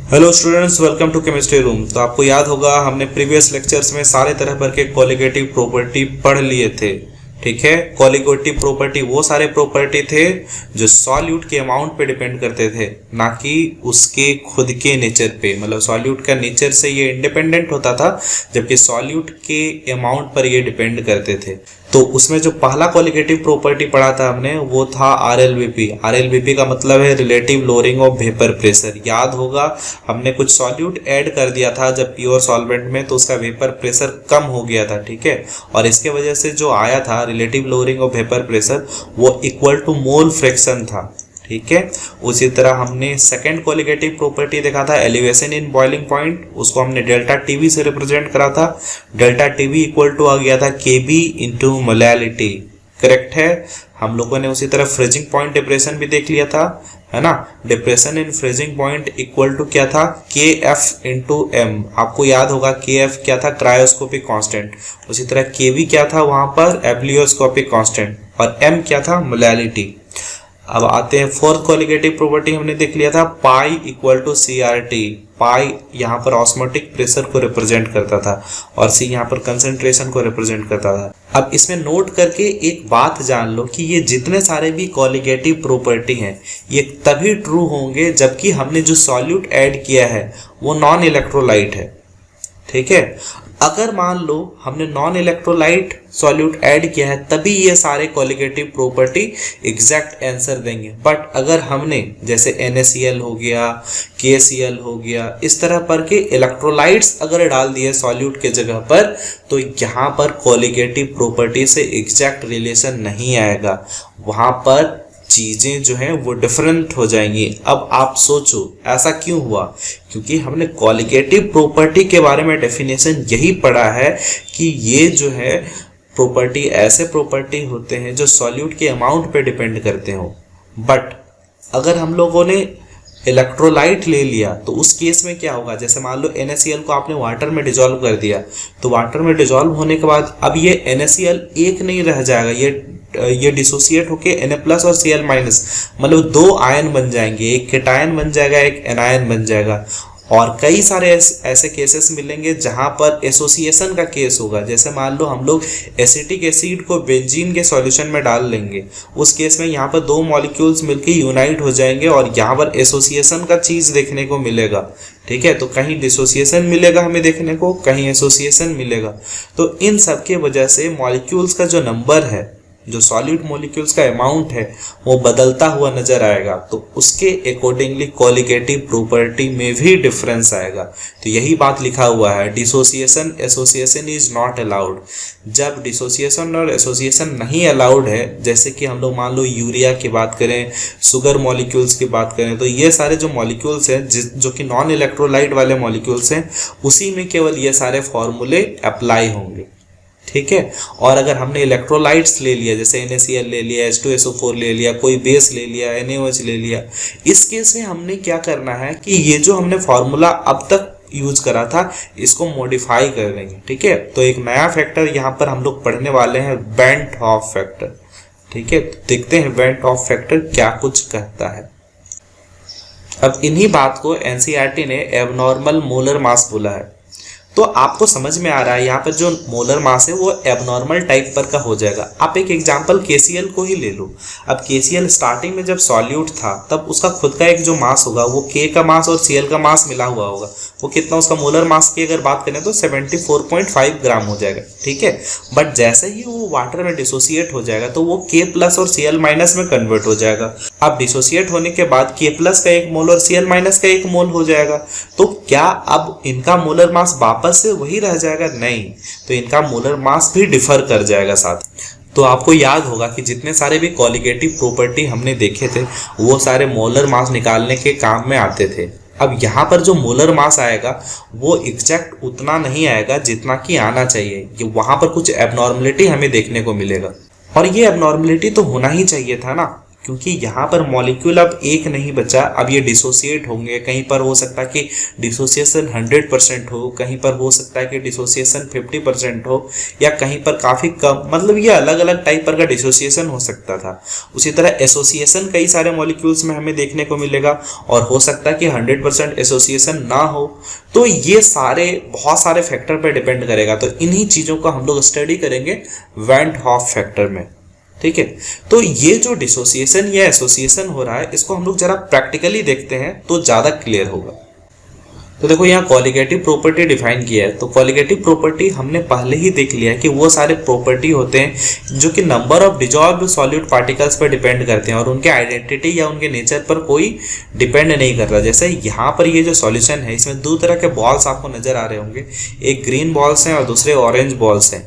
Hello students, welcome to chemistry room. तो आपको याद होगा हमने प्रीवियस लेक्चर्स में सारे तरह भर के कॉलिगेटिव प्रॉपर्टी पढ़ लिए थे। ठीक है, कॉलिगेटिव प्रॉपर्टी वो सारे प्रॉपर्टी थे जो सॉल्यूट के अमाउंट पे डिपेंड करते थे, ना कि उसके खुद के नेचर पे। मतलब सॉल्यूट का नेचर से ये इंडिपेंडेंट होता था, जबकि सॉल्यूट के अमाउंट पर ये डिपेंड करते थे। तो उसमें जो पहला कॉलिगेटिव प्रॉपर्टी पढ़ा था हमने वो था आरएलवीपी। आरएलवीपी का मतलब है relative lowering of vapour pressure. याद होगा हमने कुछ सॉल्यूट ऐड कर दिया था जब प्योर सॉल्वेंट में, तो उसका वेपर प्रेशर कम हो गया था। ठीक है, और इसके वजह से जो आया था relative lowering of vapour pressure वो इक्वल टू मोल फ्रैक्शन था। ठीक है, उसी तरह हमने सेकेंड कॉलिगेटिव प्रॉपर्टी देखा था एलिवेशन इन बॉइलिंग पॉइंट। उसको हमने डेल्टा टीवी से रिप्रेजेंट करा था। डेल्टा टीवी इक्वल टू आ गया था केबी इंटू मोलैलिटी। करेक्ट है। हम लोगों ने उसी तरह फ्रीजिंग पॉइंट डिप्रेशन भी देख लिया था, है ना। Depression in freezing point equal to क्या था, के एफ इंटू एम। आपको याद होगा के एफ क्या था, क्रायोस्कोपिक कांस्टेंट। उसी तरह के वी क्या था वहां पर, एब्लियोस्कोपिक कांस्टेंट, और एम क्या था, मोलैलिटी। अब आते हैं फोर्थ कॉलिगेटिव प्रॉपर्टी हमने देख लिया था, pi equal to C R T. Pi यहाँ पर ऑस्मोटिक प्रेशर को रिप्रेजेंट करता था और सी यहाँ पर कंसंट्रेशन को रिप्रेजेंट करता था। अब इसमें नोट करके एक बात जान लो कि ये जितने सारे भी कॉलिगेटिव प्रॉपर्टी हैं ये तभी ट्रू होंगे जबकि हमने जो सॉल्यूट ऐड किया है वो नॉन इलेक्ट्रोलाइट है। ठीक है, अगर मान लो हमने नॉन इलेक्ट्रोलाइट सॉल्यूट ऐड किया है तभी ये सारे कॉलिगेटिव प्रॉपर्टी एग्जैक्ट आंसर देंगे। बट अगर हमने जैसे NaCl हो गया, KCl हो गया, इस तरह पर के इलेक्ट्रोलाइट्स अगर डाल दिए सॉल्यूट के जगह पर, तो यहाँ पर कॉलिगेटिव प्रॉपर्टी से एग्जैक्ट रिलेशन नहीं आएगा। वहां पर चीजें जो हैं वो डिफरेंट हो जाएंगी। अब आप सोचो ऐसा क्यों हुआ, क्योंकि हमने कॉलिगेटिव प्रॉपर्टी के बारे में डेफिनेशन यही पढ़ा है कि ये जो है प्रॉपर्टी ऐसे प्रॉपर्टी होते हैं जो सॉल्यूट के अमाउंट पे डिपेंड करते हो। बट अगर हम लोगों ने इलेक्ट्रोलाइट ले लिया तो उस केस में क्या होगा, जैसे मान लो NaCl को आपने वाटर में डिजोल्व कर दिया, तो वाटर में डिजोल्व होने के बाद अब ये NaCl एक नहीं रह जाएगा, ये डिसोसिएट होके Na+ और Cl-, मतलब दो आयन बन जाएंगे, एक केटायन बन जाएगा, एक एनायन बन जाएगा। और कई सारे ऐसे केसेस मिलेंगे जहां पर एसोसिएशन का केस होगा। जैसे मान लो हम लोग एसिटिक एसिड को बेंजीन के सॉल्यूशन में डाल लेंगे, उस केस में यहाँ पर दो मॉलिक्यूल्स मिलकर यूनाइट हो जाएंगे और यहाँ पर एसोसिएशन का चीज देखने को मिलेगा। ठीक है, तो कहीं डिसोसिएशन मिलेगा हमें देखने को, कहीं एसोसिएशन मिलेगा। तो इन सब के वजह से मॉलिक्यूल्स का जो नंबर है, जो सॉलिड मॉलिक्यूल्स का अमाउंट है वो बदलता हुआ नजर आएगा। तो उसके अकॉर्डिंगली कॉलिगेटिव प्रॉपर्टी में भी डिफरेंस आएगा। तो यही बात लिखा हुआ है, dissociation association is not allowed. जब डिसोसिएशन और एसोसिएशन नहीं अलाउड है, जैसे कि हम लोग मान लो यूरिया की बात करें, शुगर मॉलिक्यूल्स की बात करें, तो ये सारे जो मॉलिक्यूल्स हैं जो कि नॉन इलेक्ट्रोलाइट वाले मॉलिक्यूल्स हैं, उसी में केवल ये सारे फॉर्मूले अप्लाई होंगे। ठीक है, और अगर हमने इलेक्ट्रोलाइट्स ले लिया, जैसे NaCl ले लिया, H2SO4 ले लिया, कोई बेस ले लिया, NaOH ले लिया, इस केस में हमने क्या करना है कि ये जो हमने फॉर्मूला अब तक यूज करा था इसको मॉडिफाई कर देंगे। ठीक है, तो एक नया फैक्टर यहाँ पर हम लोग पढ़ने वाले हैं, बेंट हॉफ फैक्टर। ठीक है, तो देखते हैं बेंट हॉफ फैक्टर क्या कुछ कहता है। अब इन्हीं बात को NCERT ने एबनॉर्मल मोलर मास बोला है। तो आपको समझ में आ रहा है यहाँ पर जो मोलर मास है वो एबनॉर्मल टाइप पर का हो जाएगा। आप एक एग्जांपल KCl को ही ले लो। अब KCl स्टार्टिंग में जब सॉल्यूट था तब उसका खुद का एक जो मास होगा वो K का मास और Cl का मास मिला हुआ होगा। वो कितना, उसका मोलर मास की अगर बात करें तो 74.5 ग्राम हो जाएगा। ठीक है, बट जैसे ही वो वाटर में डिसोसिएट हो जाएगा तो वो K+ और Cl- में कन्वर्ट हो जाएगा। अब डिसोसिएट होने के बाद K+ का एक मोल और Cl- का एक मोल हो जाएगा। तो क्या अब इनका मोलर मास वापस से वही रह जाएगा? नहीं, तो इनका मोलर मास भी डिफर कर जाएगा साथ। तो आपको याद होगा कि जितने सारे भी कॉलिगेटिव प्रॉपर्टी हमने देखे थे वो सारे मोलर मास निकालने के काम में आते थे। अब यहाँ पर जो मोलर मास आएगा वो एग्जैक्ट उतना नहीं आएगा जितना कि आना चाहिए, कि वहां पर कुछ एबनॉर्मलिटी हमें देखने को मिलेगा। और ये एबनॉर्मलिटी तो होना ही चाहिए था ना, क्योंकि यहाँ पर मॉलिक्यूल अब एक नहीं बचा, अब ये डिसोसिएट होंगे। कहीं पर हो सकता है कि डिसोसिएशन 100% हो, कहीं पर हो सकता है कि डिसोसिएशन 50% हो, या कहीं पर काफ़ी कम, मतलब ये अलग अलग टाइप पर का डिसोसिएशन हो सकता था। उसी तरह एसोसिएशन कई सारे मॉलिक्यूल्स में हमें देखने को मिलेगा, और हो सकता है कि 100% एसोसिएशन ना हो। तो ये सारे बहुत सारे फैक्टर पर डिपेंड करेगा। तो इन्हीं चीज़ों को हम लोग स्टडी करेंगे वैन हॉफ फैक्टर में, ठीक है। तो ये जो डिसोसिएशन या एसोसिएशन हो रहा है, इसको हम लोग जरा प्रैक्टिकली देखते हैं तो ज़्यादा क्लियर होगा। तो देखो यहाँ कॉलिगेटिव प्रॉपर्टी डिफाइन किया है। तो कॉलिगेटिव प्रॉपर्टी हमने पहले ही देख लिया है कि वो सारे प्रॉपर्टी होते हैं जो कि number of dissolved solute particles पर डिपेंड करते हैं और उनके आइडेंटिटी या उनके नेचर पर कोई डिपेंड नहीं करता। जैसे यहाँ पर ये जो सॉल्यूशन है, इसमें दो तरह के बॉल्स आपको नजर आ रहे होंगे, एक ग्रीन बॉल्स हैं और दूसरे ऑरेंज बॉल्स हैं।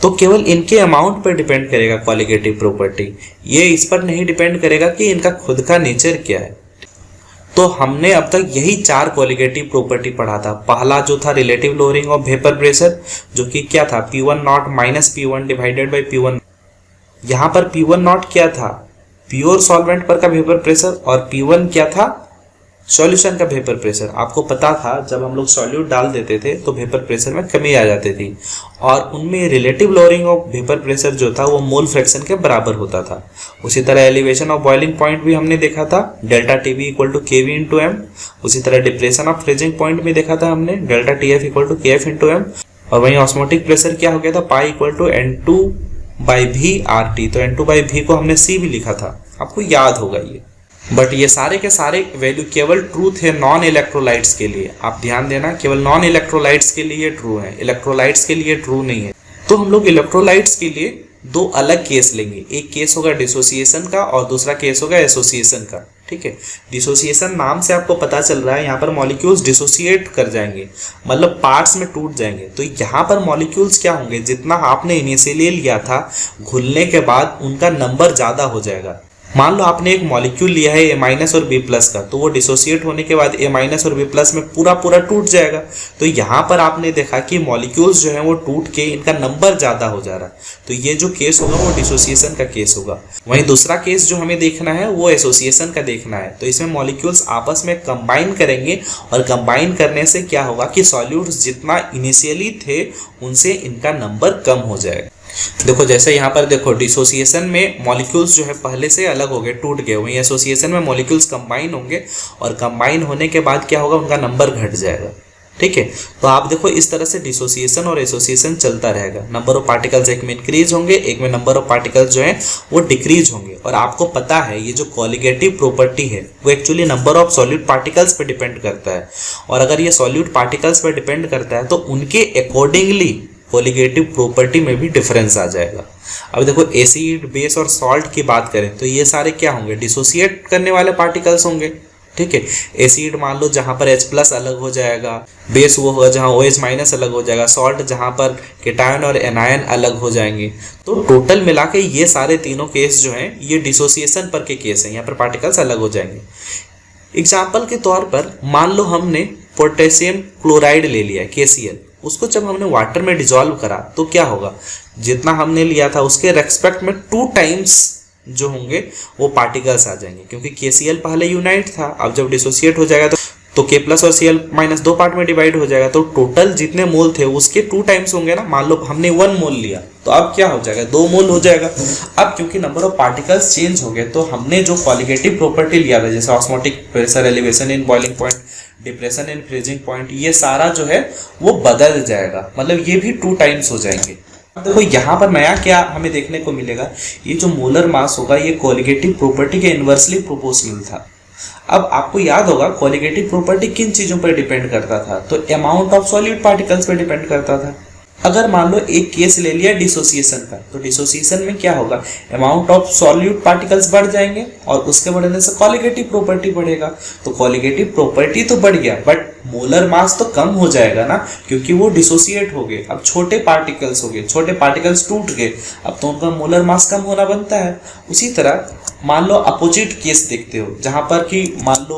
तो केवल इनके अमाउंट पर डिपेंड करेगा कॉलिगेटिव प्रॉपर्टी, ये इस पर नहीं डिपेंड करेगा कि इनका खुद का नेचर क्या है। तो हमने अब तक यही 4 कॉलिगेटिव प्रॉपर्टी पढ़ा था। पहला जो था relative lowering of vapour pressure, जो कि क्या था, P1 not minus P1 divided by P1। यहाँ पर P1 नॉट क्या था, प्योर सॉल्वेंट पर का वेपर प्रेशर, और P1 क्या था, सॉल्यूशन का वेपर प्रेशर। आपको पता था जब हम लोग सॉल्यूट डाल देते थे तो वेपर प्रेशर में कमी आ जाती थी, और उनमें relative lowering of vapour pressure जो था वो मोल फ्रैक्शन के बराबर होता था। उसी तरह एलिवेशन ऑफ बॉइलिंग पॉइंट भी हमने देखा था, delta TV equal to KV into M. उसी तरह डिप्रेशन ऑफ फ्रीजिंग पॉइंट भी देखा था हमने, delta TF equal to KF into M. और वहीं ऑस्मोटिक प्रेशर क्या हो गया था, pi equal to N2 by V R T. तो N2 बाई वी को हमने C भी लिखा था, आपको याद होगा ये। बट ये सारे के सारे वैल्यू केवल ट्रू थे नॉन इलेक्ट्रोलाइट्स के लिए। आप ध्यान देना, केवल नॉन इलेक्ट्रोलाइट्स के लिए ट्रू है, इलेक्ट्रोलाइट्स के लिए ट्रू नहीं है। तो हम लोग इलेक्ट्रोलाइट्स के लिए 2 अलग केस लेंगे, एक केस होगा डिसोसिएशन का और दूसरा केस होगा एसोसिएशन का, ठीक है। डिसोसिएशन नाम से आपको पता चल रहा है यहाँ पर मॉलिक्यूल्स डिसोसिएट कर जाएंगे, मतलब पार्ट्स में टूट जाएंगे। तो यहाँ पर मॉलिक्यूल्स क्या होंगे, जितना आपने इनिशियली लिया था घुलने के बाद उनका नंबर ज़्यादा हो जाएगा। मान लो आपने एक मॉलिक्यूल लिया है A- और B+ का, तो वो डिसोसिएट होने के बाद A- और B+ में पूरा टूट जाएगा। तो यहाँ पर आपने देखा कि मॉलिक्यूल्स जो है वो टूट के इनका नंबर ज़्यादा हो जा रहा है। तो ये जो केस होगा वो डिसोसिएशन का केस होगा। वहीं दूसरा केस जो हमें देखना है वो एसोसिएशन का देखना है। तो इसमें मॉलिक्यूल्स आपस में कंबाइन करेंगे, और कंबाइन करने से क्या होगा कि सॉल्यूट्स जितना इनिशियली थे उनसे इनका नंबर कम हो जाएगा। देखो जैसे यहाँ पर देखो, डिसोसिएशन में मॉलिक्यूल्स जो है पहले से अलग हो गए, टूट गए। वहीं एसोसिएशन में मॉलिक्यूल्स कंबाइन होंगे, और कंबाइन होने के बाद क्या होगा, उनका नंबर घट जाएगा, ठीक है। तो आप देखो इस तरह से डिसोसिएशन और एसोसिएशन चलता रहेगा। नंबर ऑफ पार्टिकल्स एक में इंक्रीज होंगे, एक में नंबर ऑफ पार्टिकल्स जो है वो डिक्रीज होंगे। और आपको पता है ये जो कॉलिगेटिव प्रॉपर्टी है वो actually number of solute particles पे डिपेंड करता है, और अगर ये सॉल्यूट पार्टिकल्स पे डिपेंड करता है तो उनके अकॉर्डिंगली कॉलिगेटिव प्रॉपर्टी में भी डिफरेंस आ जाएगा। अब देखो एसिड, बेस और सॉल्ट की बात करें तो ये सारे क्या होंगे, डिसोसिएट करने वाले पार्टिकल्स होंगे, ठीक है। एसिड मान लो जहाँ पर H+ अलग हो जाएगा, बेस वो होगा जहाँ OH- अलग हो जाएगा, सॉल्ट जहाँ पर केटायन और एनायन अलग हो जाएंगे। तो टोटल मिला के ये सारे तीनों केस जो हैं ये डिसोसिएशन पर के केस हैं, यहाँ पर पार्टिकल्स अलग हो जाएंगे। एग्जाम्पल के तौर पर मान लो हमने पोटेशियम क्लोराइड ले लिया KCl, उसको जब हमने वाटर में डिजॉल्व करा तो क्या होगा, जितना हमने लिया था उसके रेस्पेक्ट में 2 टाइम्स जो होंगे वो पार्टिकल्स आ जाएंगे, क्योंकि KCl पहले यूनाइट था। अब जब डिसोसिएट हो जाएगा तो K+ और Cl- 2 पार्ट में डिवाइड हो जाएगा, तो टोटल जितने मोल थे उसके 2 टाइम्स होंगे ना। मान लो हमने 1 मोल लिया तो अब क्या हो जाएगा, 2 मोल हो जाएगा। अब क्योंकि नंबर ऑफ पार्टिकल्स चेंज हो गए तो हमने जो कॉलिगेटिव प्रॉपर्टी लिया था, जैसे osmotic pressure, elevation in boiling point, depression in freezing point, ये सारा जो है वो बदल जाएगा, मतलब ये भी 2 टाइम्स हो जाएंगे। देखो यहाँ पर नया क्या हमें देखने को मिलेगा, ये जो मोलर मास होगा ये कॉलिगेटिव प्रॉपर्टी के इनवर्सली प्रोपोर्शनल था। अब आपको याद होगा कॉलिगेटिव प्रॉपर्टी किन चीजों पर डिपेंड करता था, तो अमाउंट ऑफ सॉल्यूट पार्टिकल्स पर डिपेंड करता था। अगर मान लो एक केस ले लिया डिसोसिएशन का, तो डिसोसिएशन में क्या होगा, अमाउंट ऑफ सॉल्यूट पार्टिकल्स बढ़ जाएंगे और उसके बढ़ने से कॉलिगेटिव प्रॉपर्टी बढ़ेगा। तो कॉलिगेटिव प्रॉपर्टी तो बढ़ गया बट मोलर मास तो कम हो जाएगा ना, क्योंकि वो डिसोसिएट हो गए। अब छोटे पार्टिकल्स हो गए, छोटे पार्टिकल्स टूट गए, अब तो उनका मोलर मास कम होना बनता है। उसी तरह मान लो अपोजिट केस देखते हो, जहां पर कि मान लो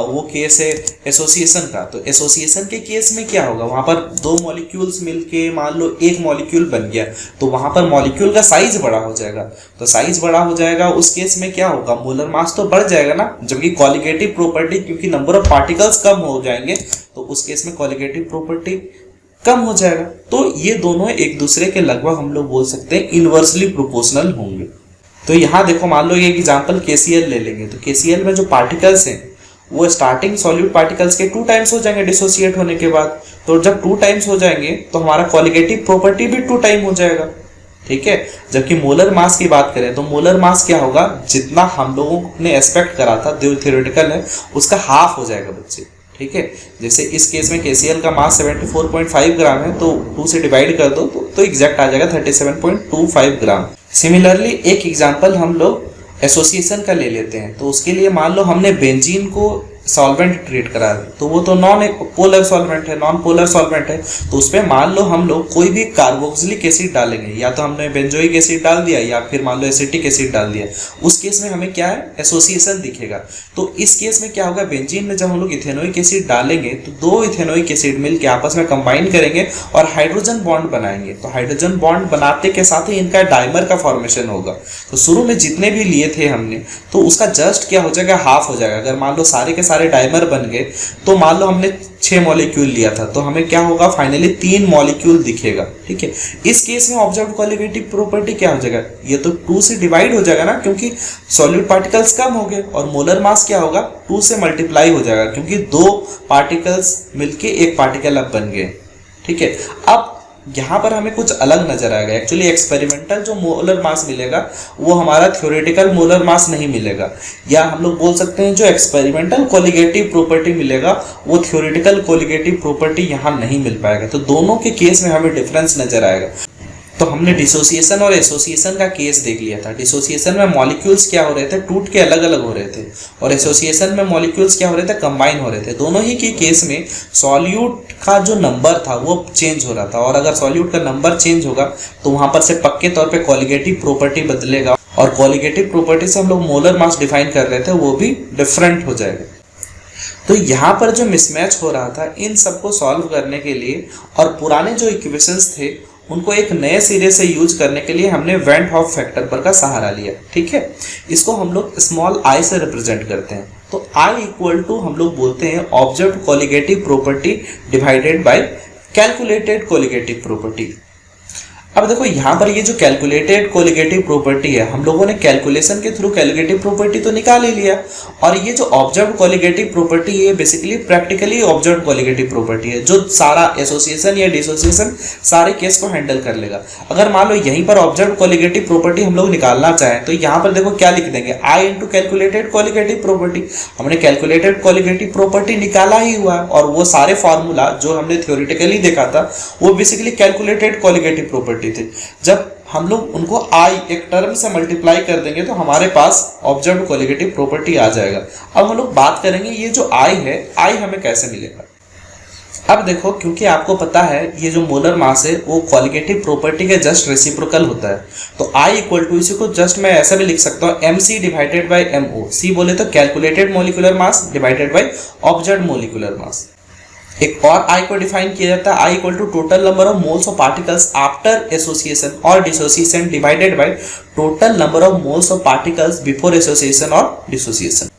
वो केस है एसोसिएशन का, तो एसोसिएशन के केस में क्या होगा, वहां पर दो मॉलिक्यूल्स मिलके मान लो एक मॉलिक्यूल बन गया, तो वहां पर मॉलिक्यूल का साइज बड़ा हो जाएगा। तो साइज बड़ा हो जाएगा, उस केस में क्या होगा, मोलर मास तो बढ़ जाएगा ना, जबकि कॉलिगेटिव प्रॉपर्टी क्योंकि नंबर ऑफ पार्टिकल्स कम हो जाएंगे, तो उस केस में कॉलिगेटिव प्रॉपर्टी कम हो जाएगा। तो ये दोनों एक दूसरे के लगभग हम लोग बोल सकते हैं इनवर्सली प्रोपोर्शनल होंगे। तो यहाँ देखो मान लो ये एग्जांपल KCl ले लेंगे, तो KCl में जो पार्टिकल्स हैं वो स्टार्टिंग सॉल्यूट पार्टिकल्स के 2 टाइम्स हो जाएंगे डिसोसिएट होने के बाद। तो जब 2 टाइम्स हो जाएंगे तो हमारा कॉलिगेटिव प्रॉपर्टी भी 2 टाइम हो जाएगा, ठीक है। जबकि मोलर मास की बात करें तो मोलर मास क्या होगा, जितना हम लोगों ने एक्सपेक्ट करा था जो थ्योरेटिकल है उसका हाफ हो जाएगा बच्चे, ठीक है। जैसे इस केस में KCl का मास 74.5 ग्राम है, तो 2 से डिवाइड कर दो तो एग्जैक्ट आ जाएगा 37.25 ग्राम। सिमिलरली एक एग्जांपल हम लोग एसोसिएशन का ले लेते हैं, तो उसके लिए मान लो हमने बेंजीन को सॉल्वेंट ट्रीट करा है, तो वो तो नॉन पोलर सॉल्वेंट है, नॉन पोलर सॉल्वेंट है, तो उसमें मान लो हम लोग कोई भी कार्बोक्सिलिक एसिड डालेंगे, या तो हमने बेंजोइक एसिड डाल दिया या फिर मान लो एसिटिक एसिड डाल दिया, उस केस में हमें क्या है, एसोसिएशन दिखेगा। तो इस केस में क्या होगा, बेंजीन में जब हम लोग इथेनोइक एसिड डालेंगे तो 2 इथेनोइक एसिड मिलकर आपस में कंबाइन करेंगे और हाइड्रोजन बॉन्ड बनाएंगे। तो हाइड्रोजन बॉन्ड बनाते के साथ ही इनका डाइमर का फॉर्मेशन होगा। तो शुरू में जितने भी लिए थे हमने, तो उसका जस्ट क्या हो जाएगा, हाफ हो जाएगा। अगर मान लो सारे के सारे डाइमर बन गए, तो मान लो हमने 6 मॉलिक्यूल लिया था, तो हमें क्या होगा, फाइनली 3 मॉलिक्यूल दिखेगा, ठीक है। इस केस में ऑब्जर्व्ड कॉलिगेटिव प्रॉपर्टी क्या हो जाएगा, ये तो 2 से डिवाइड हो जाएगा ना, क्योंकि सॉल्यूट पार्टिकल्स कम हो गए, और मोलर मास क्या होगा, 2 से मल्टीप्लाई हो जाएगा, क्योंकि 2 पार्टिकल्स मिलके एक पार्टिकल अब बन गए, ठीक है। अब यहाँ पर हमें कुछ अलग नजर आएगा। एक्चुअली एक्सपेरिमेंटल जो मोलर मास मिलेगा वो हमारा थ्योरेटिकल मोलर मास नहीं मिलेगा, या हम लोग बोल सकते हैं जो एक्सपेरिमेंटल कॉलिगेटिव प्रॉपर्टी मिलेगा वो थ्योरेटिकल कॉलिगेटिव प्रॉपर्टी यहाँ नहीं मिल पाएगा। तो दोनों के केस में हमें डिफरेंस नजर आएगा। तो हमने डिसोसिएशन और एसोसिएशन का केस देख लिया था। डिसोसिएशन में मॉलिक्यूल्स क्या हो रहे थे, टूट के अलग अलग हो रहे थे, और एसोसिएशन में मॉलिक्यूल्स क्या हो रहे थे, कंबाइन हो रहे थे। दोनों ही के केस में सॉल्यूट का जो नंबर था वो चेंज हो रहा था, और अगर सॉल्यूट का नंबर चेंज होगा तो वहां पर से पक्के तौर पे कॉलिगेटिव प्रॉपर्टी बदलेगा, और कॉलिगेटिव प्रॉपर्टी से हम लोग मोलर मास डिफाइन कर रहे थे वो भी डिफरेंट हो जाएगा। तो यहाँ पर जो मिसमैच हो रहा था, इन सबको सॉल्व करने के लिए और पुराने जो इक्वेशंस थे उनको एक नए सिरे से यूज करने के लिए हमने वेंट हॉफ फैक्टर पर का सहारा लिया, ठीक है। इसको हम लोग स्मॉल आई से रिप्रेजेंट करते हैं। तो आई इक्वल टू हम लोग बोलते हैं observed colligative property divided by calculated colligative property. अब देखो यहाँ पर ये जो कैलकुलेटेड कॉलिगेटिव प्रॉपर्टी है, हम लोगों ने कैलकुलेशन के थ्रू कॉलिगेटिव प्रॉपर्टी तो निकाल ही लिया, और ये जो ऑब्जर्व्ड कॉलिगेटिव प्रॉपर्टी है basically practically observed colligative property है, जो सारा एसोसिएशन या डिसोसिएशन सारे केस को हैंडल कर लेगा। अगर मान लो यहीं पर ऑब्जर्व्ड कॉलिगेटिव प्रॉपर्टी हम लोग निकालना चाहें तो यहाँ पर देखो क्या लिख देंगे, आई इंटू कैलकुलेटेड कॉलिगेटिव प्रॉपर्टी। हमने कैलकुलेटेड कॉलिगेटिव प्रॉपर्टी निकाला ही हुआ है, और वो सारे फॉर्मूला जो हमने थ्योरेटिकली देखा था वो बेसिकली कैलकुलेटेड कॉलिगेटिव प्रॉपर्टी थे। जब हम लोग उनको आई एक टर्म से मल्टीप्लाई कर देंगे तो हमारे पास ऑब्जर्व्ड कॉलिगेटिव प्रॉपर्टी आ जाएगा। अब हम लोग बात करेंगे ये जो आई है, आई हमें कैसे मिलेगा। अब देखो, क्योंकि आपको पता है ये जो मोलर मास है वो कॉलिगेटिव प्रॉपर्टी के जस्ट रेसिप्रोकल होता है, तो आई इक्वल टू, इसी को जस्ट मैं ऐसा भी लिख सकता हूँ MC divided by MO। C बोले तो calculated molecular mass divided by observed molecular mass. एक और आई को डिफाइन किया जाता है I equal to total number of moles of particles after association और dissociation divided by total number of moles of particles before association और dissociation.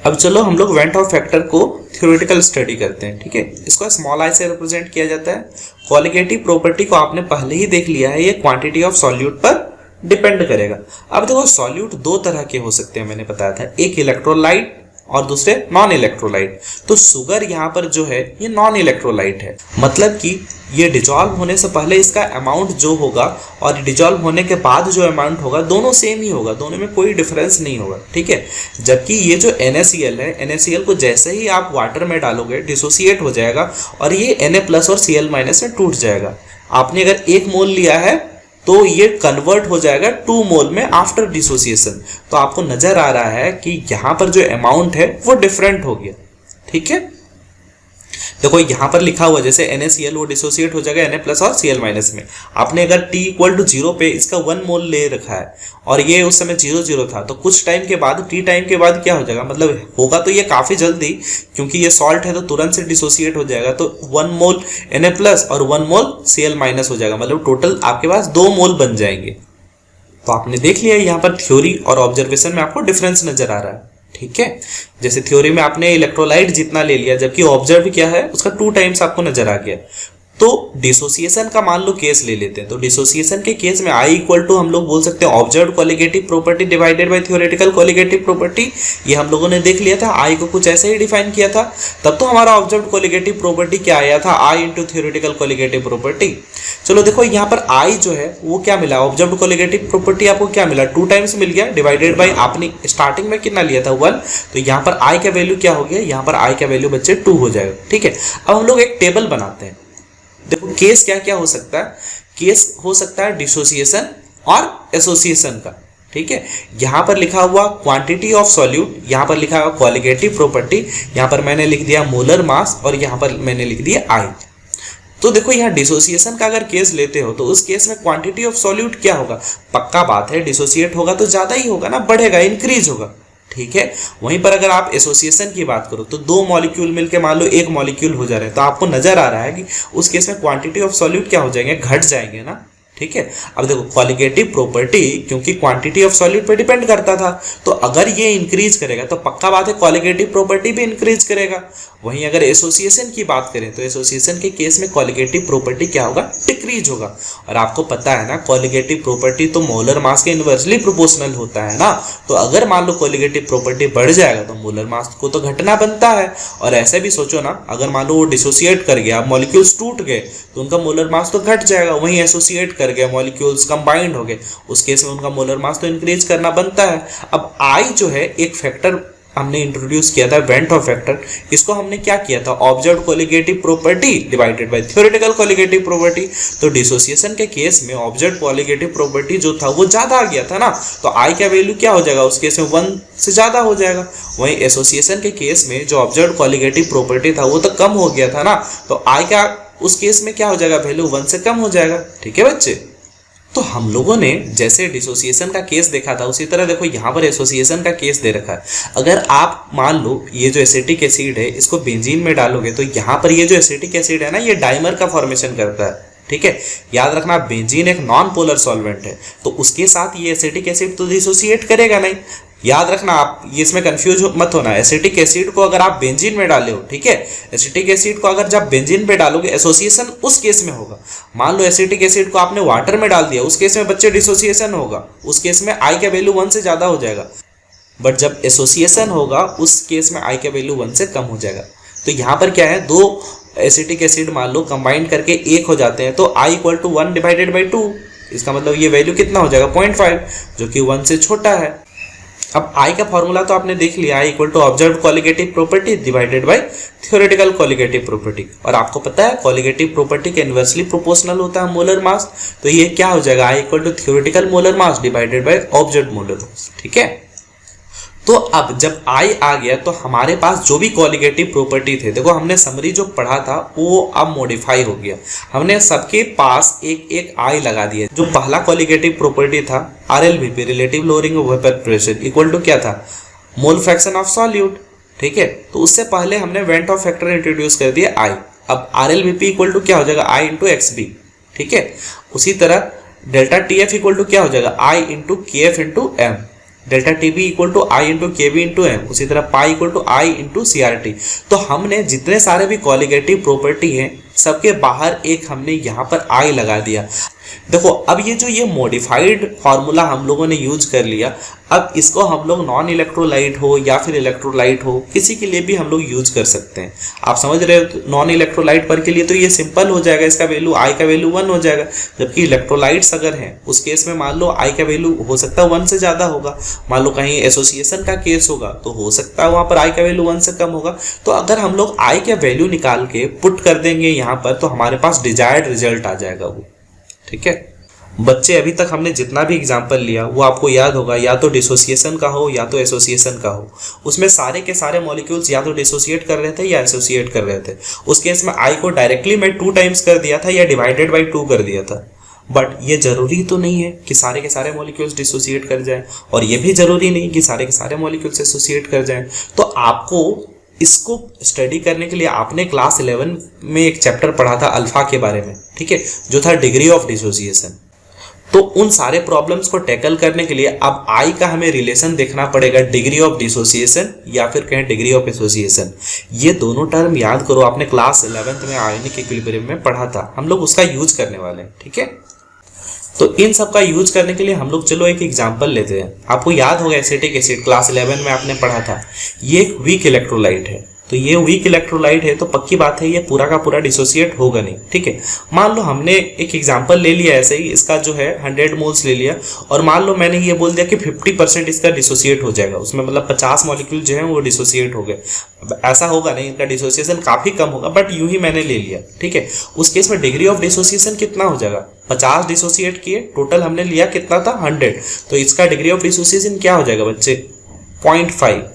अब चलो हम लोग वेंट हॉफ फैक्टर को थ्योरेटिकल स्टडी करते हैं, ठीक है। इसको स्मॉल आई से रिप्रेजेंट किया जाता है। कॉलिगेटिव प्रॉपर्टी को आपने पहले ही देख लिया है, ये क्वांटिटी ऑफ सॉल्यूट पर डिपेंड करेगा। अब देखो सॉल्यूट 2 तरह के हो सकते हैं, मैंने बताया था, एक इलेक्ट्रोलाइट और दूसरे नॉन इलेक्ट्रोलाइट। तो शुगर यहाँ पर जो है ये नॉन इलेक्ट्रोलाइट है, मतलब कि ये डिजॉल्व होने से पहले इसका अमाउंट जो होगा और डिजॉल्व होने के बाद जो अमाउंट होगा दोनों सेम ही होगा, दोनों में कोई डिफरेंस नहीं होगा, ठीक है। जबकि ये जो NaCl है, NaCl को जैसे ही आप वाटर में डालोगे डिसोसिएट हो जाएगा और ये Na+ और Cl- में टूट जाएगा। आपने अगर 1 मोल लिया है तो ये कन्वर्ट हो जाएगा 2 मोल में आफ्टर डिसोसिएशन। तो आपको नजर आ रहा है कि यहाँ पर जो अमाउंट है वो डिफरेंट हो गया, ठीक है। देखो यहाँ पर लिखा हुआ जैसे NaCl वो डिसोसिएट हो जाएगा Na+ और Cl- में। आपने अगर T = 0 पे इसका 1 मोल ले रखा है और ये उस समय 0 था, तो कुछ टाइम के बाद T टाइम के बाद क्या हो जाएगा, मतलब होगा तो ये काफी जल्दी, क्योंकि ये सॉल्ट है तो तुरंत से डिसोसिएट हो जाएगा, तो 1 मोल Na+ और 1 मोल Cl- हो जाएगा, मतलब टोटल आपके पास 2 मोल बन जाएंगे। तो आपने देख लिया यहाँ पर थ्योरी और ऑब्जर्वेशन में आपको डिफरेंस नजर आ रहा है। ठीक है, जैसे थ्योरी में आपने इलेक्ट्रोलाइट जितना ले लिया, जबकि ऑब्जर्व क्या है उसका 2 टाइम्स आपको नजर आ गया। तो डिसोसिएशन का मान लो केस ले लेते हैं, तो डिसोसिएशन के केस में I = हम लोग बोल सकते हैं observe colligative property divided bye theoretical colligative property. ये हम लोगों ने देख लिया था, I को कुछ ऐसे ही डिफाइन किया था, तब तो हमारा ऑब्जर्व कॉलिगेटिव प्रॉपर्टी क्या आया था, I × थ्योरेटिकल कॉलिगेटिव प्रॉपर्टी। चलो देखो यहाँ पर I जो है वो क्या मिला, ऑब्जर्व कॉलिगेटिव प्रॉपर्टी आपको क्या मिला, 2 टाइम्स मिल गया, डिवाइडेड बाय आपने स्टार्टिंग में कितना लिया था 1, तो यहाँ पर I का वैल्यू क्या हो गया, यहाँ पर I का वैल्यू बच्चे 2 हो जाएगा। ठीक है, अब हम लोग एक टेबल बनाते हैं। देखो केस क्या क्या हो सकता है, केस हो सकता है डिसोसिएशन और एसोसिएशन का। ठीक है, यहाँ पर लिखा हुआ क्वांटिटी ऑफ सॉल्यूट, यहाँ पर लिखा हुआ कॉलिगेटिव प्रॉपर्टी, यहाँ पर मैंने लिख दिया मोलर मास और यहाँ पर मैंने लिख दिया I। तो देखो यहाँ डिसोसिएशन का अगर केस लेते हो तो उस केस में क्वांटिटी ऑफ सॉल्यूट क्या होगा, पक्का बात है डिसोसिएट होगा तो ज्यादा ही होगा ना, बढ़ेगा, इंक्रीज होगा। ठीक है, वहीं पर अगर आप एसोसिएशन की बात करो तो 2 मॉलिक्यूल मिलके मान लो 1 मॉलिक्यूल हो जा रहे हैं, तो आपको नजर आ रहा है कि उस केस में क्वांटिटी ऑफ सॉल्यूट क्या हो जाएंगे, घट जाएंगे ना। ठीक है, अब देखो कॉलिगेटिव प्रॉपर्टी क्योंकि क्वांटिटी ऑफ सॉल्यूट पे डिपेंड करता था, तो अगर ये इंक्रीज करेगा तो पक्का बात है कॉलिगेटिव प्रॉपर्टी भी इंक्रीज करेगा। वहीं अगर एसोसिएशन की बात करें तो एसोसिएशन के केस में कॉलिगेटिव प्रॉपर्टी क्या होगा, डिक्रीज होगा। और आपको पता है ना कॉलिगेटिव प्रॉपर्टी तो मोलर मास के इनवर्सली प्रोपोर्शनल होता है ना, तो अगर मान लो कॉलिगेटिव प्रॉपर्टी बढ़ जाएगा तो मोलर मास को तो घटना बनता है। और ऐसे भी सोचो ना, अगर मान लो वो डिसोसिएट कर गया, मॉलिक्यूल्स टूट गए तो उनका मोलर मास तो घट जाएगा, वहीं एसोसिएट कर गया, मॉलिक्यूल्स कंबाइंड हो गए, उस केस में उनका मोलर मास तो इंक्रीज करना बनता है। अब I जो है एक फैक्टर हमने इंट्रोड्यूस किया था, वेंट ऑफ फैक्टर, इसको हमने क्या किया था, observe colligative property divided bye theoretical colligative property. तो डिसोसिएशन के केस में ऑब्जर्व कॉलिगेटिव प्रॉपर्टी जो था वो ज्यादा आ गया था ना, तो I का वैल्यू क्या हो जाएगा, उस केस में 1 से ज्यादा हो जाएगा। वहीं एसोसिएशन के केस में जो ऑब्जर्व कॉलिगेटिव प्रॉपर्टी था वो तो कम हो गया था ना, तो I का उस केस में क्या हो जाएगा, वैल्यू 1 से कम हो जाएगा। ठीक है बच्चे, तो हम लोगों ने जैसे डिसोसिएशन का केस देखा था उसी तरह देखो यहाँ पर एसोसिएशन का केस दे रखा है। अगर आप मान लो ये जो एसिटिक एसिड है इसको बेंजीन में डालोगे तो यहाँ पर ये जो एसिटिक एसिड है ना ये डाइमर का फॉर्मेशन करता है। ठीक है, याद रखना बेंजीन एक नॉन पोलर सॉल्वेंट है, तो उसके साथ ये एसिटिक एसिड तो डिसोसिएट करेगा नहीं। याद रखना, आप ये इसमें कंफ्यूज मत होना, एसिटिक एसिड को अगर आप बेंजीन में डाले हो, ठीक है, एसिटिक एसिड को अगर जब बेंजीन पे डालोगे एसोसिएशन उस केस में होगा। मान लो एसिटिक एसिड को आपने वाटर में डाल दिया, उस केस में बच्चे डिसोसिएशन होगा, उस केस में I का वैल्यू 1 से ज्यादा हो जाएगा। बट जब एसोसिएशन होगा उस केस में I का वैल्यू 1 से कम हो जाएगा। तो यहाँ पर क्या है, 2 एसिटिक एसिड मान लो कंबाइन करके 1 हो जाते हैं, तो I = 1 डिवाइडेड बाई 2, इसका मतलब ये वैल्यू कितना हो जाएगा, 0.5, जो कि 1 से छोटा है। अब I का फॉर्मूला तो आपने देख लिया, I = observed colligative property divided bye theoretical colligative property. और आपको पता है कॉलिगेटिव प्रॉपर्टी के इनवर्सली प्रोपोर्शनल होता है मोलर मास, तो ये क्या हो जाएगा, I = theoretical molar mass divided bye observed molar mass. ठीक है, तो अब जब I आ गया तो हमारे पास जो भी कॉलिगेटिव प्रॉपर्टी थे, देखो हमने समरी जो पढ़ा था वो अब मॉडिफाई हो गया, हमने सबके पास एक एक I लगा दिया। जो पहला कॉलिगेटिव प्रॉपर्टी था RLVP relative lowering of vapour pressure equal to क्या था, मोल फ्रैक्शन ऑफ सॉल्यूट। ठीक है, तो उससे पहले हमने वेंट ऑफ फैक्टर इंट्रोड्यूस कर दिया I। अब RLVP इक्वल टू क्या हो जाएगा, I × XB। ठीक है, उसी तरह डेल्टा TF इक्वल टू क्या हो जाएगा, I × KF × M। Delta TB equal to I × KB × M। उसी तरह pi equal to I × CRT। तो हमने जितने सारे भी कॉलिगेटिव प्रॉपर्टी हैं सबके बाहर एक हमने यहाँ पर I लगा दिया। देखो अब ये जो ये मॉडिफाइड फार्मूला हम लोगों ने यूज कर लिया, अब इसको हम लोग नॉन इलेक्ट्रोलाइट हो या फिर इलेक्ट्रोलाइट हो किसी के लिए भी हम लोग यूज कर सकते हैं। आप समझ रहे हो, नॉन इलेक्ट्रोलाइट पर के लिए तो ये सिंपल हो जाएगा, इसका वैल्यू I का वैल्यू 1 हो जाएगा, जबकि इलेक्ट्रोलाइट्स अगर हैं उस केस में मान लो I का वैल्यू हो सकता है 1 से ज्यादा होगा। मान लो कहीं एसोसिएशन का केस होगा तो हो सकता है वहां पर I का वैल्यू 1 से कम होगा। तो अगर हम लोग I का वैल्यू निकाल के पुट कर देंगे यहाँ पर तो हमारे पास डिजायर्ड रिजल्ट आ जाएगा वो। ठीक है, बच्चे अभी तक हमने जितना भी एग्जाम्पल लिया वो आपको याद होगा, या तो डिसोसिएशन का हो या तो एसोसिएशन का हो। उसमें सारे के सारे मॉलिक्यूल्स या तो डिसोसिएट कर रहे थे या एसोसिएट कर रहे थे। उस केस में आई को डायरेक्टली मैं 2 टाइम्स कर दिया था या डिवाइडेड बाई 2 कर दिया था। बट ये जरूरी तो नहीं है कि सारे के सारे मॉलिक्यूल्स डिसोसिएट कर जाएं, और ये भी जरूरी नहीं कि सारे के सारे मॉलिक्यूल्स एसोसिएट कर जाएं। तो आपको इसको स्टडी करने के लिए आपने क्लास 11 में एक चैप्टर पढ़ा था अल्फा के बारे में, ठीक है, जो था डिग्री ऑफ डिसोसिएशन। तो उन सारे प्रॉब्लम्स को टैकल करने के लिए अब आई का हमें रिलेशन देखना पड़ेगा डिग्री ऑफ डिसोसिएशन या फिर कहें डिग्री ऑफ एसोसिएशन। ये दोनों टर्म याद करो, आपने क्लास 11th में आयोनिक इक्विलिब्रियम में पढ़ा था, हम लोग उसका यूज करने वाले हैं, ठीक है। तो इन सब का यूज करने के लिए हम लोग चलो एक एग्जांपल लेते हैं। आपको याद होगा एसिटिक एसिड क्लास 11 में आपने पढ़ा था, ये एक वीक इलेक्ट्रोलाइट है। तो ये वीक इलेक्ट्रोलाइट है तो पक्की बात है ये पूरा का पूरा डिसोसिएट होगा नहीं, ठीक है। मान लो हमने एक एग्जांपल ले लिया ऐसे ही, इसका जो है 100 मोल्स ले लिया, और मान लो मैंने ये बोल दिया कि 50% इसका डिसोसिएट हो जाएगा, उसमें मतलब 50 मॉलिक्यूल जो है वो डिसोसिएट हो गए। ऐसा होगा नहीं, इनका डिसोसिएशन काफी कम होगा, बट यूं ही मैंने ले लिया, ठीक है। उस केस में डिग्री ऑफ डिसोसिएशन कितना हो जाएगा, 50 डिसोसिएट किए, टोटल हमने लिया कितना था 100, तो इसका डिग्री ऑफ डिसोसिएशन क्या हो जाएगा बच्चे 0.5।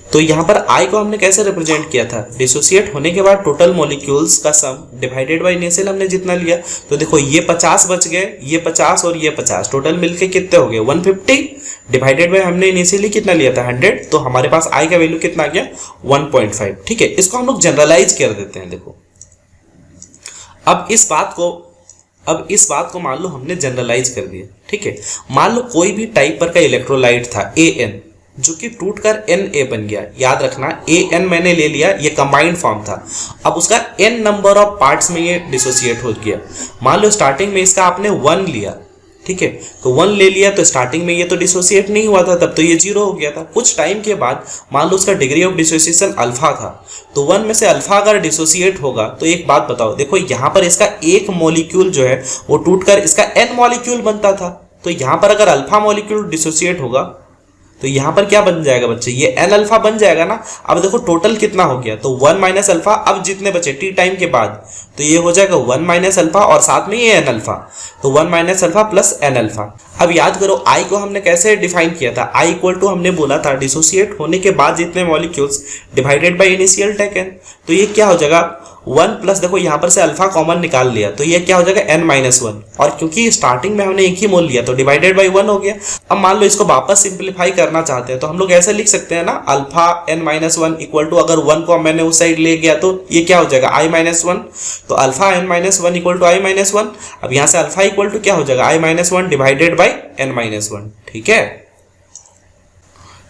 तो यहाँ पर I को हमने कैसे रिप्रेजेंट किया था, डिसोसिएट होने के बाद टोटल मॉलिक्यूल्स का सम डिवाइडेड बाय इनिशियल हमने जितना लिया। तो देखो ये 50 बच गए, ये 50 और ये 50, टोटल मिलके कितने हो गए 150, डिवाइडेड बाय हमने इनिशियली कितना लिया था 100, तो हमारे पास I का वैल्यू कितना आ गया 1.5, ठीक है। इसको हम लोग जनरलाइज कर देते हैं। देखो अब इस बात को मान लो हमने जनरलाइज कर दिया, ठीक है। मान लो कोई भी टाइप पर का इलेक्ट्रोलाइट था AN, जो कि टूटकर Na बन गया। याद रखना AN मैंने ले लिया, ये कंबाइंड फॉर्म था, अब उसका n नंबर ऑफ पार्ट्स में ये डिसोसिएट हो गया। मान लो स्टार्टिंग में इसका आपने 1 लिया, ठीक है, तो 1 ले लिया, तो स्टार्टिंग में ये तो डिसोसिएट नहीं हुआ था, तब तो ये 0 हो गया था। कुछ टाइम के बाद मान लो उसका डिग्री ऑफ डिसोसिएशन अल्फा था, तो 1 में से अल्फा अगर डिसोसिएट होगा तो एक बात बताओ, देखो यहाँ पर इसका एक मॉलिक्यूल जो है वो टूटकर इसका n मॉलिक्यूल बनता था, तो यहाँ पर अगर अल्फा मॉलिक्यूल डिसोसिएट होगा तो यहाँ पर क्या बन जाएगा बच्चे, ये n अल्फा बन जाएगा ना। अब देखो टोटल कितना हो गया, तो 1 माइनस अल्फा, अब जितने बचे t टाइम के बाद, तो ये हो जाएगा 1 माइनस अल्फा और साथ में ये n अल्फा, तो 1 minus alpha plus n alpha. अब याद करो I को हमने कैसे डिफाइन किया था, I इक्वल टू हमने बोला था डिसोसिएट होने के बाद जितने molecules divided by initial taken, तो ये क्या हो जाएगा 1 प्लस, देखो यहाँ पर से अल्फा कॉमन निकाल लिया, तो ये क्या हो जाएगा n-1, और क्योंकि स्टार्टिंग में हमने एक ही मोल लिया तो डिवाइडेड बाय 1 हो गया। अब मान लो इसको वापस सिंपलीफाई करना चाहते हैं तो हम लोग ऐसे लिख सकते हैं ना, अल्फा n-1 इक्वल टू, अगर 1 को मैंने उस साइड ले गया तो ये क्या हो जाएगा i-1, तो alpha n-1 equal to i-1। अब यहाँ से अल्फा इक्वल टू क्या हो जाएगा i-1 डिवाइडेड बाई n-1, ठीक है।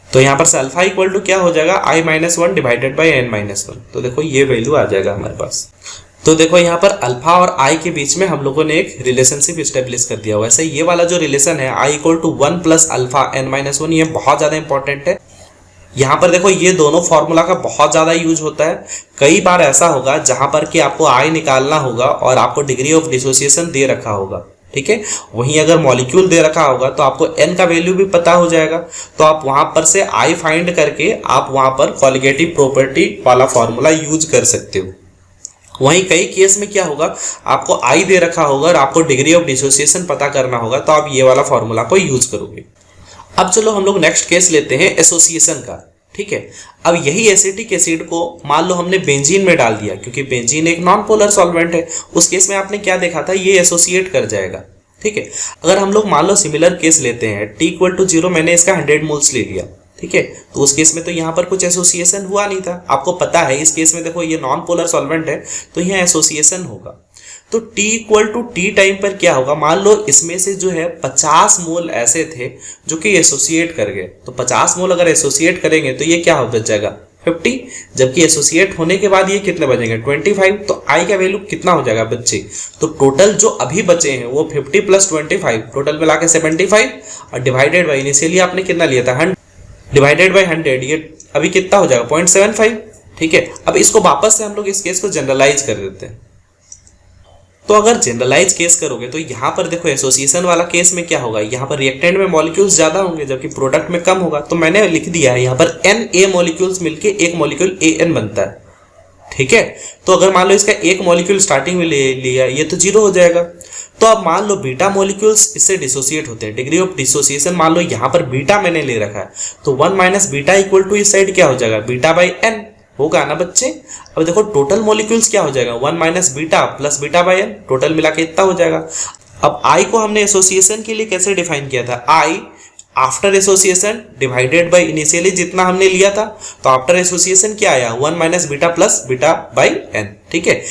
तो यहाँ पर से अल्फा इक्वल टू क्या हो जाएगा i-1 डिवाइडेड बाई n-1, तो देखो ये वैल्यू आ जाएगा हमारे पास। तो देखो यहाँ पर अल्फा और I के बीच में हम लोगों ने एक रिलेशनशिप स्टेब्लिश कर दिया। वैसे ये वाला जो रिलेशन है I equal to 1 plus alpha n-1, ये बहुत ज़्यादा इंपॉर्टेंट है। यहाँ पर देखो ये दोनों फॉर्मूला का बहुत ज़्यादा यूज होता है। कई बार ऐसा होगा जहाँ पर कि आपको I निकालना होगा और आपको डिग्री ऑफ डिसोसिएशन दे रखा होगा, ठीक है। वहीं अगर मॉलिक्यूल दे रखा होगा तो आपको n का वैल्यू भी पता हो जाएगा, तो आप वहां पर से I फाइंड करके आप वहां पर कॉलिगेटिव प्रॉपर्टी वाला फॉर्मूला यूज कर सकते हो। वहीं कई केस में क्या होगा, आपको I दे रखा होगा और आपको डिग्री ऑफ डिसोसिएशन पता करना होगा, तो आप ये वाला फॉर्मूला को यूज करोगे। अब चलो हम लोग नेक्स्ट केस लेते हैं एसोसिएशन का, ठीक है। अब यही एसिटिक एसिड को मान लो हमने बेंजीन में डाल दिया, क्योंकि बेंजीन एक नॉन पोलर सॉल्वेंट है। उस केस में आपने क्या देखा था, ये एसोसिएट कर जाएगा, ठीक है। अगर हम लोग मान लो सिमिलर केस लेते हैं t इक्वल टू 0, मैंने इसका 100 मोल्स ले लिया, ठीक है, तो उस केस में तो यहाँ पर कुछ एसोसिएशन हुआ नहीं था। आपको पता है इस केस में देखो ये नॉन पोलर सॉल्वेंट है तो यहाँ एसोसिएशन होगा। तो t equal to T time पर क्या होगा, मान लो इसमें से जो है 50 मोल ऐसे थे जो कि एसोसिएट कर गए, तो 50 मोल अगर एसोसिएट करेंगे तो ये क्या हो बच जाएगा 50, जबकि एसोसिएट होने के बाद ये कितने बचेंगे 25। तो I का वैल्यू कितना हो जाएगा बच्चे, तो टोटल जो अभी बचे हैं वो 50 प्लस 25, टोटल मिला के 75, और डिवाइडेड बाई इनिशियली आपने कितना लिया था 100, डिवाइडेड बाई 100, ये अभी कितना हो जाएगा 0.75, ठीक है। अब इसको वापस से हम लोग इस केस को जनरलाइज कर देते हैं। तो अगर जनरलाइज केस करोगे तो यहाँ पर देखो एसोसिएशन वाला केस में क्या होगा, यहाँ पर रिएक्टेंट में मॉलिक्यूल्स ज्यादा होंगे जबकि प्रोडक्ट में कम होगा। तो मैंने लिख दिया है यहाँ पर Na मॉलिक्यूल्स मिलके एक मॉलिक्यूल An बनता है, ठीक है। तो अगर मान लो इसका एक मॉलिक्यूल स्टार्टिंग में ले लिया, ये तो 0 हो जाएगा। तो अब मान लो बीटा मॉलिक्यूल्स इससे डिसोसिएट होते हैं, डिग्री ऑफ डिसोसिएशन मान लो यहाँ पर बीटा मैंने ले रखा है, तो 1 माइनस बीटा इक्वल टू इस साइड क्या हो जाएगा, बीटा बाई एन होगा ना बच्चे। अब देखो टोटल मॉलिक्यूल्स क्या हो जाएगा, 1 minus beta plus beta by N, total मिला के इतना हो जाएगा। अब आई को हमने एसोसिएशन के लिए कैसे डिफाइन किया था, I after association divided by initially जितना हमने लिया था, तो आफ्टर एसोसिएशन क्या आया, 1 minus beta plus beta by N, ठीक है।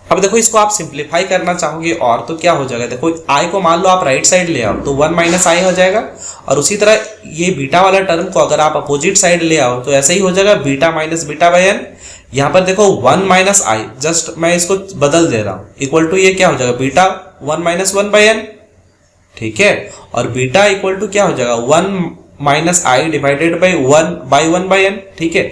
अब देखो इसको आप सिंप्लीफाई करना चाहोगे और तो क्या हो जाएगा, देखो आई को मान लो आप राइट साइड ले आओ तो 1 माइनस आई हो जाएगा, और उसी तरह ये बीटा वाला टर्म को अगर आप अपोजिट साइड ले आओ तो ऐसे ही हो जाएगा beta minus beta by N. यहाँ पर देखो 1 माइनस आई, जस्ट मैं इसको बदल दे रहा हूँ, इक्वल टू ये क्या हो जाएगा, बीटा 1 माइनस 1 बाई एन, ठीक है। और बीटा इक्वल टू क्या हो जाएगा, 1 minus I divided by 1 by N, ठीक है।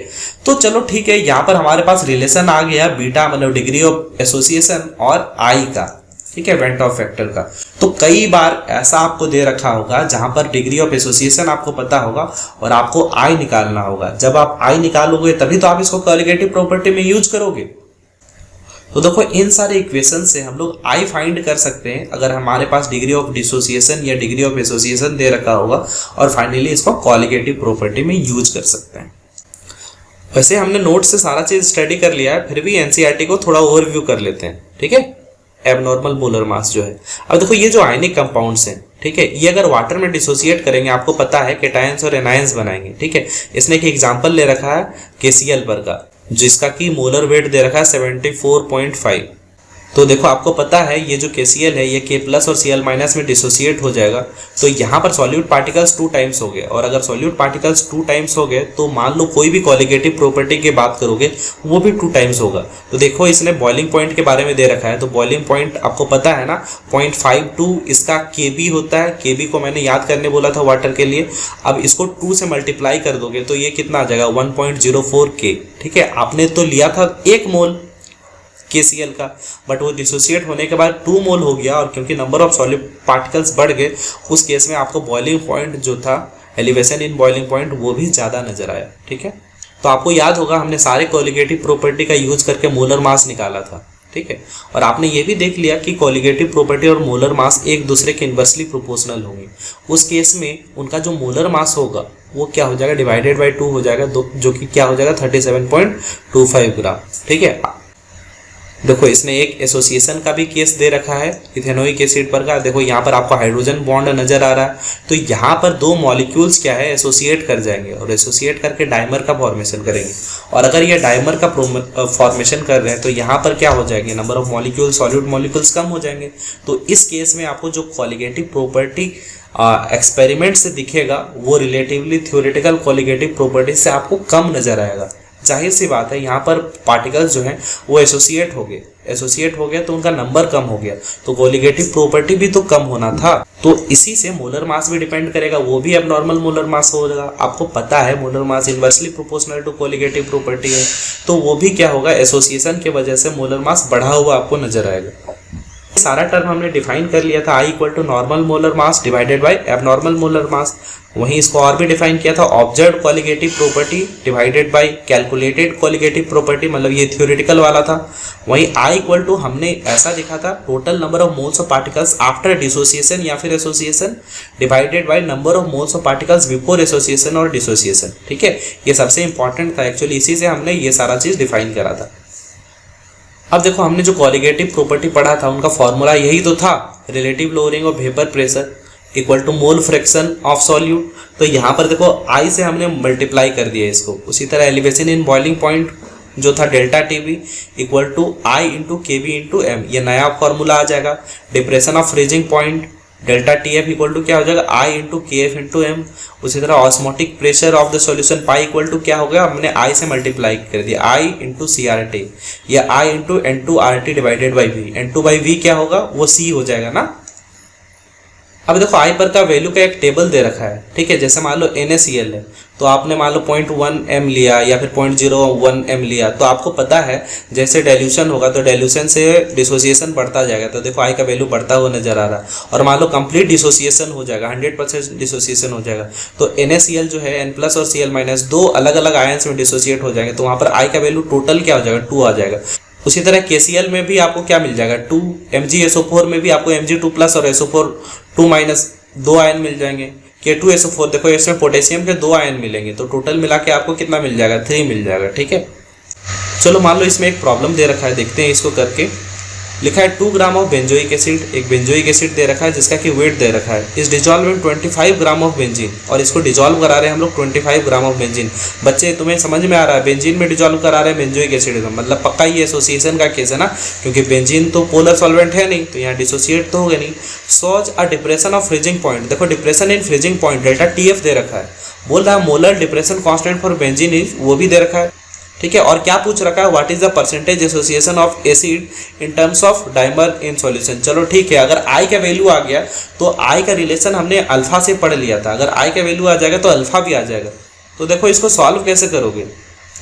तो चलो ठीक है, यहाँ पर हमारे पास रिलेशन आ गया बीटा मतलब डिग्री ऑफ एसोसिएशन और आई का, ठीक है, वेंट ऑफ फैक्टर का। तो कई बार ऐसा आपको दे रखा होगा जहां पर डिग्री ऑफ एसोसिएशन आपको पता होगा और आपको आई निकालना होगा। जब आप आई निकालोगे तभी तो आप इसको कॉलिगेटिव प्रॉपर्टी में यूज करोगे। तो देखो इन सारे इक्वेशन से हम लोग आई फाइंड कर सकते हैं अगर हमारे पास डिग्री ऑफ डिसोसिएशन या डिग्री ऑफ एसोसिएशन दे रखा होगा, और फाइनली इसको कॉलिगेटिव प्रॉपर्टी में यूज कर सकते हैं। वैसे हमने नोट से सारा चीज स्टडी कर लिया है, फिर भी एनसीईआरटी को थोड़ा ओवरव्यू कर लेते हैं, ठीक है। एबनॉर्मल मोलर मास जो है, अब देखो ये जो आयनिक कंपाउंड्स हैं, ठीक है, ये अगर वाटर में डिसोसिएट करेंगे आपको पता है कैटायंस और एनायंस बनाएंगे, ठीक है। इसने एक एग्जांपल ले रखा है KCl पर का, जिसका की मोलर वेट दे रखा है 74.5। तो देखो आपको पता है ये जो KCl है ये K प्लस और Cl माइनस में डिसोसिएट हो जाएगा, तो यहाँ पर सॉल्यूट पार्टिकल्स 2 टाइम्स हो गए, और अगर सॉल्यूट पार्टिकल्स 2 टाइम्स हो गए तो मान लो कोई भी कॉलिगेटिव प्रॉपर्टी की बात करोगे वो भी 2 टाइम्स होगा। तो देखो इसने बॉइलिंग पॉइंट के बारे में दे रखा है, तो बॉइलिंग पॉइंट आपको पता है ना 0.52 इसका Kb होता है, Kb को मैंने याद करने बोला था वाटर के लिए। अब इसको 2 से मल्टीप्लाई कर दोगे तो ये कितना आ जाएगा 1.04 K, ठीक है। आपने तो लिया था 1 मोल KCl का, बट वो डिसोसिएट होने के बाद 2 मोल हो गया, और क्योंकि नंबर ऑफ सॉल्यूट पार्टिकल्स बढ़ गए उस केस में आपको बॉइलिंग पॉइंट जो था, एलिवेशन इन बॉइलिंग पॉइंट, वो भी ज़्यादा नजर आया, ठीक है। तो आपको याद होगा हमने सारे कॉलिगेटिव प्रॉपर्टी का यूज करके मोलर मास निकाला था, ठीक है। और आपने ये भी देख लिया कि कॉलिगेटिव प्रॉपर्टी और मोलर मास एक दूसरे के इन्वर्सली प्रोपोर्शनल होंगे। उस केस में उनका जो मोलर मास होगा वो क्या हो जाएगा, डिवाइडेड बाई 2 हो जाएगा, जो कि क्या हो जाएगा 37.25 ग्राम, ठीक है। देखो इसने एक एसोसिएशन का भी केस दे रखा है इथेनोइक एसिड पर का। देखो यहाँ पर आपको हाइड्रोजन बॉन्ड नजर आ रहा है, तो यहाँ पर 2 मॉलिक्यूल्स क्या है एसोसिएट कर जाएंगे, और एसोसिएट करके डाइमर का फॉर्मेशन करेंगे। और अगर ये डाइमर का फॉर्मेशन कर रहे हैं तो यहाँ पर क्या हो जाएंगे, number of molecules solute molecules कम हो जाएंगे। तो इस केस में आपको जो कॉलिगेटिव प्रॉपर्टी एक्सपेरिमेंट से दिखेगा वो रिलेटिवली थ्योरेटिकल कॉलिगेटिव प्रॉपर्टी से आपको कम नजर आएगा। जाहिर सी बात है यहाँ पर पार्टिकल्स जो हैं वो एसोसिएट हो गए तो उनका नंबर कम हो गया, तो कॉलिगेटिव प्रॉपर्टी भी तो कम होना था। तो इसी से मोलर मास भी डिपेंड करेगा, वो भी एबनॉर्मल मोलर मास होगा। आपको पता है molar mass inversely proportional to colligative property है, तो वो भी क्या होगा, एसोसिएशन की वजह से मोलर मास बढ़ा हुआ आपको नजर आएगा। सारा टर्म हमने डिफाइन कर लिया था, I equal to normal molar mass divided by abnormal molar mass. वहीं इसको और भी डिफाइन किया था, observed colligative property divided by calculated colligative property, मतलब ये थ्योरेटिकल वाला था। वहीं I इक्वल टू हमने ऐसा लिखा था, total number of moles of particles after dissociation या फिर association divided by number of moles of particles before association और डिसोसिएशन, ठीक है। ये सबसे इंपॉर्टेंट था एक्चुअली, इसी से हमने ये सारा चीज डिफाइन करा था। अब देखो हमने जो कॉलिगेटिव प्रॉपर्टी पढ़ा था उनका फॉर्मूला यही तो था, relative lowering of vapour pressure equal to mole fraction of solute. तो यहाँ पर देखो I से हमने मल्टीप्लाई कर दिया इसको। उसी तरह एलिवेशन इन बॉइलिंग पॉइंट जो था delta TB equal to I into KB into M, ये नया फॉर्मूला आ जाएगा। Depression of freezing point delta TF equal to क्या हो जाएगा, I into KF into M। उसी तरह osmotic pressure of the solution pi equal to क्या हो गया, हमने I से मल्टीप्लाई कर दिया, I इंटू CRT या I into N2RT divided by V। N2 by V क्या होगा, वो C हो जाएगा ना। अब देखो I पर का वैल्यू का एक टेबल दे रखा है, ठीक है। जैसे मान लो NaCl है तो आपने मान लो 0.1 m लिया या फिर 0.01 m लिया, तो आपको पता है जैसे डाइल्यूशन होगा तो डाइल्यूशन से डिसोसिएशन बढ़ता जाएगा। तो देखो I का वैल्यू बढ़ता हुआ नजर आ रहा है, और मान लो कंप्लीट डिसोसिएशन हो जाएगा, 100% डिसोसिएशन हो जाएगा, तो NaCl जो है N प्लस और Cl माइनस 2 अलग अलग आयंस में डिसोसिएट हो जाएंगे, तो वहाँ पर I का वैल्यू टोटल क्या हो जाएगा, 2 आ जाएगा। उसी तरह KCl में भी आपको क्या मिल जाएगा, 2 MgSO4 में भी आपको Mg2+ और SO4 2- 2 आयन मिल जाएंगे। K2SO4 देखो इसमें पोटेशियम के 2 आयन मिलेंगे, तो टोटल मिला के आपको कितना मिल जाएगा, 3 मिल जाएगा। ठीक है, चलो मान लो इसमें एक प्रॉब्लम दे रखा है, देखते हैं इसको करके। लिखा है 2 ग्राम ऑफ बेंजोइक एसिड, एक बेंजोइक एसिड दे रखा है जिसका कि वेट दे रखा है, इस dissolve in 25 gram of benzene, और इसको डिजॉल्व करा रहे हैं हम लोग 25 ग्राम ऑफ बेंजीन। बच्चे तुम्हें समझ में आ रहा है, बेंजीन में डिजॉल्व करा रहे हैं बेंजोइक एसिड, मतलब पक्का ये एसोसिएशन का केस है ना, क्योंकि बेंजीन तो पोलर सॉल्वेंट है नहीं, तो यहाँ डिसोसिएट तो होगा नहीं। सॉज a depression of freezing point, देखो depression in freezing point delta TF दे रखा है, बोल रहा है molar depression constant for benzene is, वो भी दे रखा है। ठीक है, और क्या पूछ रखा है, what is the percentage association of acid in terms of dimer in solution. चलो ठीक है, अगर I का वैल्यू आ गया तो I का रिलेशन हमने अल्फा से पढ़ लिया था, अगर I का वैल्यू आ जाएगा तो अल्फा भी आ जाएगा। तो देखो इसको सॉल्व कैसे करोगे।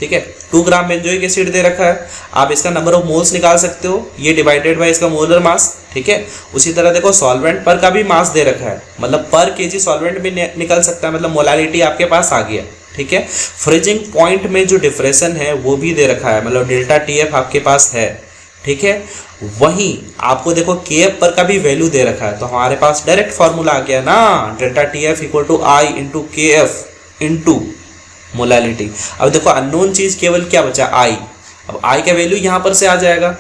ठीक है, 2 ग्राम बेंजोइक एसिड दे रखा है, आप इसका नंबर ऑफ मोल्स निकाल सकते हो, ये डिवाइडेड बाय इसका मोलर मास। ठीक है, उसी तरह देखो सॉल्वेंट पर का भी मास दे रखा है, मतलब पर kg सॉल्वेंट भी निकल सकता है, मतलब मोलारिटी आपके पास आ गया। ठीक है, फ्रीजिंग पॉइंट में जो डिफ्रेशन है वो भी दे रखा है, मतलब डेल्टा TF आपके पास है। ठीक है, वहीं आपको देखो KF पर का भी वैल्यू दे रखा है, तो हमारे पास डायरेक्ट फॉर्मूला आ गया ना, delta TF equal to I into KF into molality. अब देखो अननोन चीज केवल क्या बचा, I, अब I का वैल्यू यहाँ पर से आ जाएगा।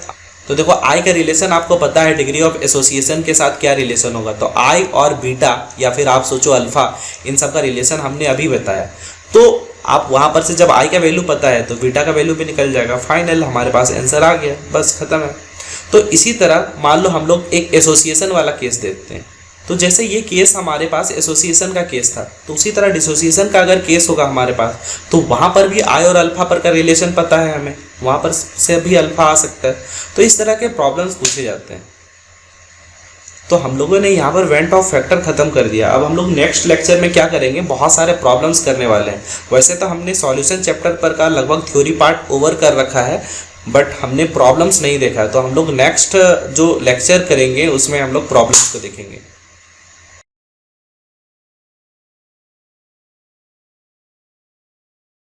तो देखो I का रिलेशन आपको पता है, डिग्री ऑफ एसोसिएशन के साथ क्या रिलेशन होगा, तो I और बीटा या फिर आप सोचो अल्फा, इन सब का रिलेशन हमने अभी बताया। तो आप वहां पर से जब I का वैल्यू पता है तो बीटा का वैल्यू भी निकल जाएगा, फाइनल हमारे पास आंसर आ गया, बस खत्म है। तो इसी तरह मान लो हम लोग एक एसोसिएशन वाला केस देखते हैं, तो जैसे ये केस हमारे पास एसोसिएशन का केस था, तो उसी तरह डिसोसिएशन का अगर केस होगा हमारे पास, तो वहां पर भी I और अल्फा पर का रिलेशन पता है हमें, वहां पर से भी अल्फा आ सकता है। तो इस तरह के प्रॉब्लम्स पूछे जाते हैं। तो हम लोगों ने यहाँ पर वेंट ऑफ फैक्टर खत्म कर दिया। अब हम लोग नेक्स्ट लेक्चर में क्या करेंगे, बहुत सारे प्रॉब्लम्स करने वाले हैं। वैसे तो हमने सॉल्यूशन चैप्टर पर का लगभग थ्योरी पार्ट ओवर कर रखा है, बट हमने प्रॉब्लम्स नहीं देखा है, तो हम लोग नेक्स्ट जो लेक्चर करेंगे उसमें हम लोग प्रॉब्लम्स को देखेंगे।